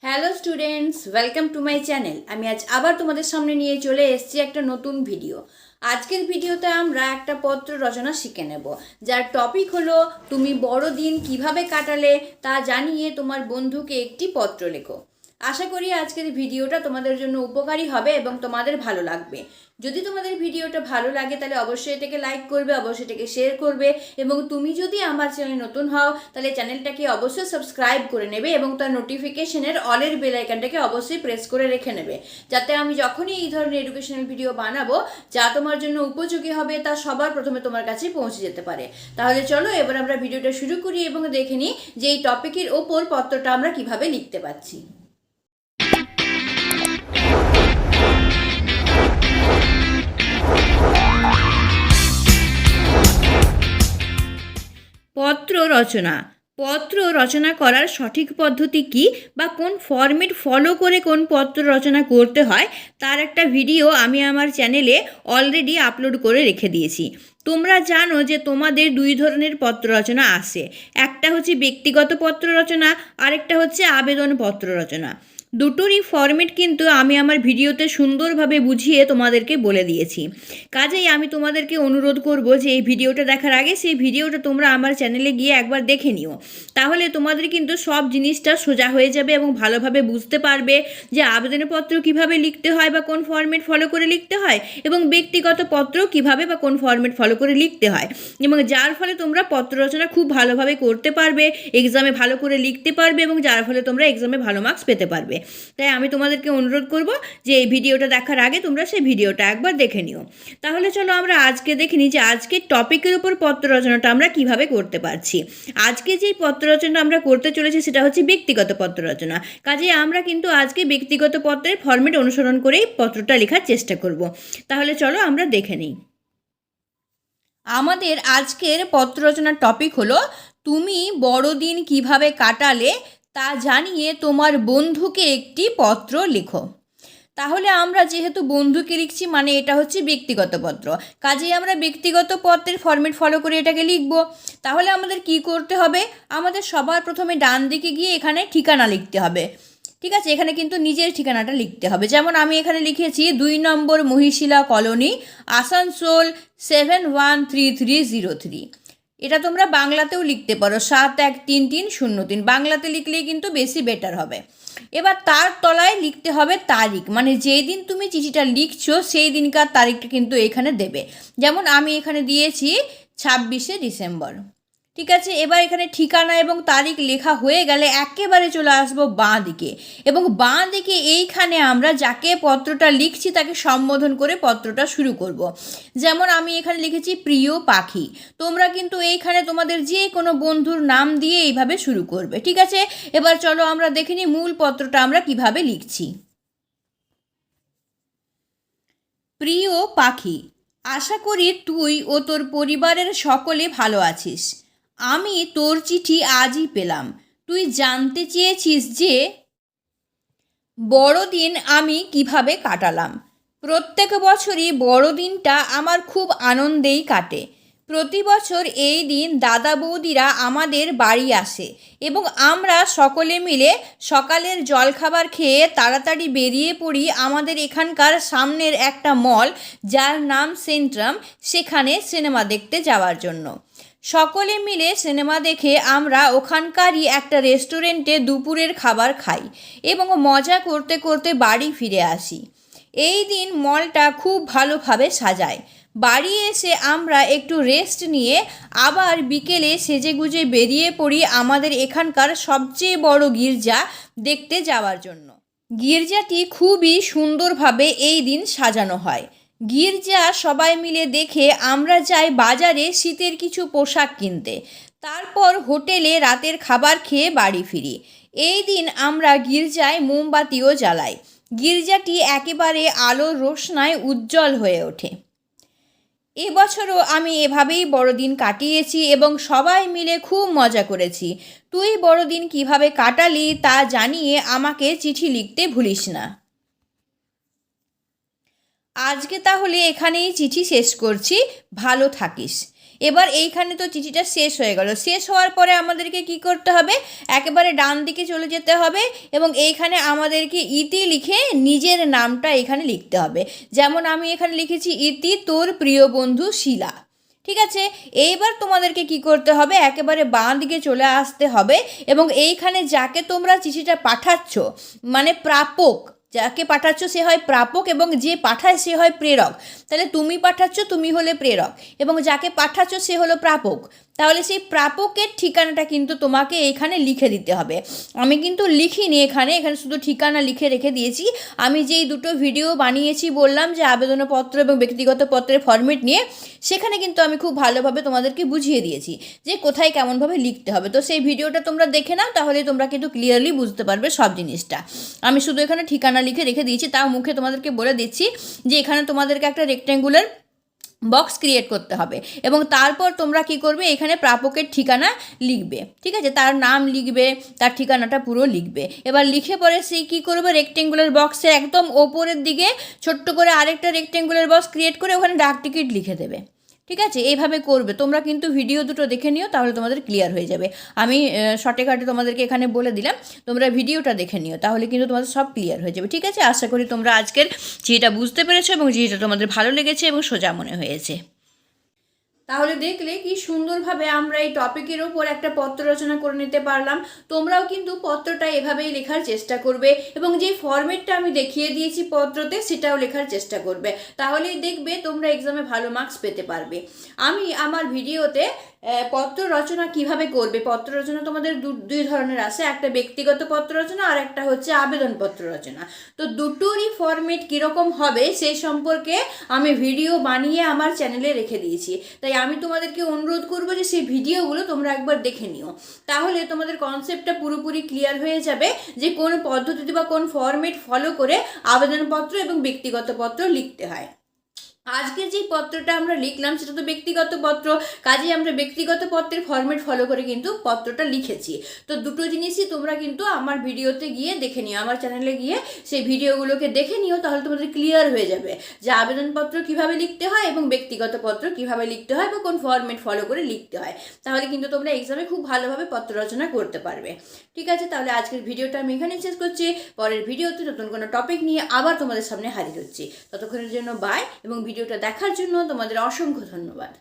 Hello students, welcome to my channel. আমি আজ আবার তোমাদের সামনে নিয়ে চলে এসেছি একটা নতুন ভিডিও। আজকের ভিডিওতে আমরা একটা পত্র রচনা শিখে নেব, যার টপিক হলো তুমি বড়দিন কিভাবে কাটালে তা জানিয়ে তোমার বন্ধুকে একটি পত্র লেখো। আশা করি আজকের ভিডিওটা তোমাদের জন্য উপকারী হবে এবং তোমাদের ভালো লাগবে। যদি তোমাদের ভিডিওটা ভালো লাগে তাহলে অবশ্যই এটাকে লাইক করবে, অবশ্যই এটাকে শেয়ার করবে এবং তুমি যদি আমার চ্যানেলে নতুন হও তাহলে চ্যানেলটাকে অবশ্যই সাবস্ক্রাইব করে নেবে এবং তার নোটিফিকেশনের অলের বেল আইকনটাকে অবশ্যই প্রেস করে রেখে নেবে, যাতে আমি যখনই এই ধরনের এডুকেশনাল ভিডিও বানাবো যা তোমার জন্য উপযোগী হবে তা সবার প্রথমে তোমার কাছে পৌঁছে যেতে পারে। তাহলে চলো এবার আমরা ভিডিওটা শুরু করি এবং দেখে নিই যে এই টপিকের ওপর পত্রটা আমরা কিভাবে লিখতে পারছি। পত্র রচনা করার সঠিক পদ্ধতি কি বা কোন ফরম্যাট ফলো করে কোন পত্র রচনা করতে হয় তার একটা ভিডিও আমি আমার চ্যানেলে অলরেডি আপলোড করে রেখে দিয়েছি। তোমরা জানো যে তোমাদের দুই ধরনের পত্র রচনা আসে, একটা হচ্ছে ব্যক্তিগত পত্র রচনা, আরেকটা হচ্ছে আবেদন পত্র রচনা। দুটোরই ফরম্যাট কিন্তু আমি আমার ভিডিওতে সুন্দরভাবে বুঝিয়ে তোমাদেরকে বলে দিয়েছি। কাজেই আমি তোমাদেরকে অনুরোধ করব যে এই ভিডিওটা দেখার আগে সেই ভিডিওটা তোমরা আমার চ্যানেলে গিয়ে একবার দেখে নিও, তাহলে তোমাদের কিন্তু সব জিনিসটা সোজা হয়ে যাবে এবং ভালোভাবে বুঝতে পারবে যে আবেদনপত্র কিভাবে লিখতে হয় বা কোন ফরম্যাট ফলো করে লিখতে হয় এবং ব্যক্তিগত পত্র কিভাবে বা কোন ফরম্যাট ফলো করে লিখতে হয়, এবং যার ফলে তোমরা পত্র রচনা খুব ভালোভাবে করতে পারবে, এক্সামে ভালো করে লিখতে পারবে এবং যার ফলে তোমরা এক্সামে ভালো মার্কস পেতে পারবে। তাই আমি তোমাদেরকে অনুরোধ করব যে এই ভিডিওটা দেখার আগে তোমরা সেই ভিডিওটা একবার দেখে নিও। তাহলে চলো আমরা আজকে দেখে নিই যে আজকের টপিকের উপর পত্র রচনাটা আমরা কিভাবে করতে পারছি। আজকে যেই পত্র রচনাটা আমরা করতে চলেছি সেটা হচ্ছে ব্যক্তিগত পত্র রচনা। কাজে আমরা কিন্তু আজকে ব্যক্তিগত পত্রের ফরম্যাট অনুসরণ করেই পত্রটা লেখার চেষ্টা করব। তাহলে চলো আমরা দেখে নিই। আমাদের আজকের পত্র রচনার টপিক হলো তুমি বড়দিন কিভাবে কাটালে তা জানিয়ে তোমার বন্ধুকে একটি পত্র লেখো। তাহলে আমরা যেহেতু বন্ধুকে লিখছি মানে এটা হচ্ছে ব্যক্তিগত পত্র, কাজেই আমরা ব্যক্তিগত পত্রের ফরম্যাট ফলো করে এটাকে লিখব। তাহলে আমাদের কি করতে হবে, আমাদের সবার প্রথমে ডান দিকে গিয়ে এখানে ঠিকানা লিখতে হবে। ঠিক আছে, এখানে কিন্তু নিজের ঠিকানাটা লিখতে হবে। যেমন আমি এখানে লিখেছি 2 নম্বর মহিশিলা কলোনি, আসানসোল 713303। এটা তোমরা বাংলাতেও লিখতে পারো 713303, বাংলাতে লিখলেই কিন্তু বেশি বেটার হবে। এবার তার তলায় লিখতে হবে তারিখ, মানে যেই দিন তুমি চিঠিটা লিখছো সেই দিনকার তারিখটা কিন্তু এখানে দেবে। যেমন আমি এখানে দিয়েছি 26শে ডিসেম্বর। ঠিক আছে, এবার এখানে ঠিকানা এবং তারিখ লেখা হয়ে গেলে একেবারে চলে আসবো বাঁ দিকে, এবং বাঁ দিকে এইখানে আমরা যাকে পত্রটা লিখছি তাকে সম্বোধন করে পত্রটা শুরু করব। যেমন আমি এখানে লিখেছি প্রিয় পাখি, তোমরা কিন্তু এইখানে তোমাদের যে কোনো বন্ধুর নাম দিয়ে এইভাবে শুরু করবে। ঠিক আছে, এবার চলো আমরা দেখে নিই মূল পত্রটা আমরা কিভাবে লিখছি। প্রিয় পাখি, আশা করি তুই ও তোর পরিবারের সকলে ভালো আছিস। আমি তোর চিঠি আজই পেলাম। তুই জানতে চেয়েছিস যে বড়দিন আমি কিভাবে কাটালাম। প্রত্যেক বছরই বড়দিনটা আমার খুব আনন্দেই কাটে। প্রতি বছর এই দিন দাদা বৌদিরা আমাদের বাড়ি আসে এবং আমরা সকলে মিলে সকালের জলখাবার খেয়ে তাড়াতাড়ি বেরিয়ে পড়ি আমাদের এখানকার সামনের একটা মল যার নাম সেন্ট্রাম, সেখানে সিনেমা দেখতে যাওয়ার জন্য। সকলে মিলে সিনেমা দেখে আমরা ওখানকারই একটা রেস্টুরেন্টে দুপুরের খাবার খাই এবং মজা করতে করতে বাড়ি ফিরে আসি। এই দিন মলটা খুব ভালোভাবে সাজায়। বাড়ি এসে আমরা একটু রেস্ট নিয়ে আবার বিকেলে সেজেগুজে বেরিয়ে পড়ি আমাদের এখানকার সবচেয়ে বড় গির্জা দেখতে যাওয়ার জন্য। গির্জাটি খুবই সুন্দরভাবে এই দিন সাজানো হয়। গির্জা সবাই মিলে দেখে আমরা যাই বাজারে শীতের কিছু পোশাক কিনতে, তারপর হোটেলে রাতের খাবার খেয়ে বাড়ি ফিরি। এই দিন আমরা গির্জায় মোমবাতিও জ্বালাই। গির্জাটি একেবারে আলোর রোশনায় উজ্জ্বল হয়ে ওঠে। এবছরও আমি এভাবেই বড়দিন কাটিয়েছি এবং সবাই মিলে খুব মজা করেছি। তুই বড়দিন কিভাবে কাটালি তা জানিয়ে আমাকে চিঠি লিখতে ভুলিস না। আজকে তাহলে এখানেই চিঠি শেষ করছি। ভালো থাকিস। এবার এইখানে তো চিঠিটা শেষ হয়ে গেল, শেষ হওয়ার পরে আমাদেরকে কি করতে হবে, একেবারে ডান দিকে চলে যেতে হবে এবং এইখানে আমাদেরকে ইতি লিখে নিজের নামটা এখানে লিখতে হবে। যেমন আমি এখানে লিখেছি ইতি তোর প্রিয় বন্ধু শিলা। ঠিক আছে, এইবার তোমাদেরকে কি করতে হবে, একেবারে বাঁ দিকে চলে আসতে হবে এবং এইখানে যাকে তোমরা চিঠিটা পাঠাচ্ছ মানে প্রাপক, যাকে পাঠাচ্ছ সে হয় প্রাপক এবং যে পাঠায় সে হয় প্রেরক। তাহলে তুমি পাঠাচ্ছ, তুমি হলে প্রেরক, এবং যাকে পাঠাচ্ছ সে হলো প্রাপক। তাহলে সেই প্রাপকের ঠিকানাটা কিন্তু তোমাকে এইখানে লিখে দিতে হবে। আমি কিন্তু লিখিনি এখানে শুধু ঠিকানা লিখে রেখে দিয়েছি। আমি যেই দুটো ভিডিও বানিয়েছি বললাম যে আবেদনপত্র এবং ব্যক্তিগত পত্রের ফরম্যাট নিয়ে, সেখানে কিন্তু আমি খুব ভালোভাবে তোমাদেরকে বুঝিয়ে দিয়েছি যে কোথায় কেমনভাবে লিখতে হবে। তো সেই ভিডিওটা তোমরা দেখে নাও, তাহলে তোমরা কিন্তু ক্লিয়ারলি বুঝতে পারবে সব জিনিসটা। আমি শুধু এখানে ঠিকানা লিখে রেখে দিয়েছি, তাও মুখে তোমাদেরকে বলে দিচ্ছি যে এখানে তোমাদেরকে একটা রেক্ট্যাঙ্গুলার বক্স ক্রিয়েট করতে হবে এবং তারপর তোমরা কি করবে, এখানে প্রাপকের ঠিকানা লিখবে। ঠিক আছে, তার নাম লিখবে, তার ঠিকানাটা পুরো লিখবে। এবার লিখে পরে সেই কী করবে, রেক্টেঙ্গুলার বক্সের একদম ওপরের দিকে ছোট্ট করে আরেকটা রেক্টেঙ্গুলার বক্স ক্রিয়েট করে ওখানে ডাক টিকিট লিখে দেবে। ঠিক আছে, এইভাবে করবে। তোমরা কিন্তু ভিডিও দুটো দেখে নিও, তাহলে তোমাদের ক্লিয়ার হয়ে যাবে। আমি শর্টকাটে তোমাদেরকে এখানে বলে দিলাম, তোমরা ভিডিওটা দেখে নিও, তাহলে কিন্তু তোমাদের সব ক্লিয়ার হয়ে যাবে। ঠিক আছে, আশা করি তোমরা আজকের যেটা বুঝতে পেরেছো এবং যেটা তোমাদের ভালো লেগেছে এবং সোজা মনে হয়েছে। তাহলে দেখলে কি সুন্দরভাবে আমরা এই টপিকের ওপর একটা পত্র রচনা করে নিতে পারলাম। তোমরাও কিন্তু পত্রটা এভাবেই লেখার চেষ্টা করবে এবং যে ফরম্যাটটা আমি দেখিয়ে দিয়েছি পত্রতে সেটাও লেখার চেষ্টা করবে, তাহলেই দেখবে তোমরা এক্সামে ভালো মার্কস পেতে পারবে। আমি আমার ভিডিওতে পত্র রচনা কিভাবে করবে, পত্র রচনা তোমাদের দুই ধরনের আছে, একটা ব্যক্তিগত পত্র রচনা আর একটা হচ্ছে আবেদনপত্র রচনা। তো দুটোরই ফরম্যাট কীরকম হবে সেই সম্পর্কে আমি ভিডিও বানিয়ে আমার চ্যানেলে রেখে দিয়েছি। তাই আমি তোমাদেরকে অনুরোধ করবো যে সেই ভিডিওগুলো তোমরা একবার দেখে নিও, তাহলে তোমাদের কনসেপ্টটা পুরোপুরি ক্লিয়ার হয়ে যাবে যে কোন পদ্ধতিতে বা কোন ফরম্যাট ফলো করে আবেদনপত্র এবং ব্যক্তিগত পত্র লিখতে হয়। আজকে যে পত্রটা আমরা লিখলাম সেটা তো ব্যক্তিগত পত্র, কাজে আমরা ব্যক্তিগত পত্রের ফরম্যাট ফলো করে কিন্তু পত্রটা লিখেছি। তো দুটো জিনিসই তোমরা কিন্তু আমার ভিডিওতে গিয়ে দেখে নিও, আমার চ্যানেলে গিয়ে সেই ভিডিওগুলোকে দেখে নিও, তাহলে তোমাদের ক্লিয়ার হয়ে যাবে যে আবেদনপত্র কিভাবে লিখতে হয় এবং ব্যক্তিগত পত্র কিভাবে লিখতে হয় বা কোন ফরম্যাট ফলো করে লিখতে হয়। তাহলে কিন্তু তোমরা এক্সামে খুব ভালোভাবে পত্র রচনা করতে পারবে। ঠিক আছে, তাহলে আজকের ভিডিওটা আমি এখানে শেষ করছি। পরের ভিডিওতে নতুন কোনো টপিক নিয়ে আবার তোমাদের সামনে হাজির হচ্ছি। ততক্ষণের জন্য বাই, এবং ভিডিওটা দেখার জন্য তোমাদের অসংখ্য ধন্যবাদ।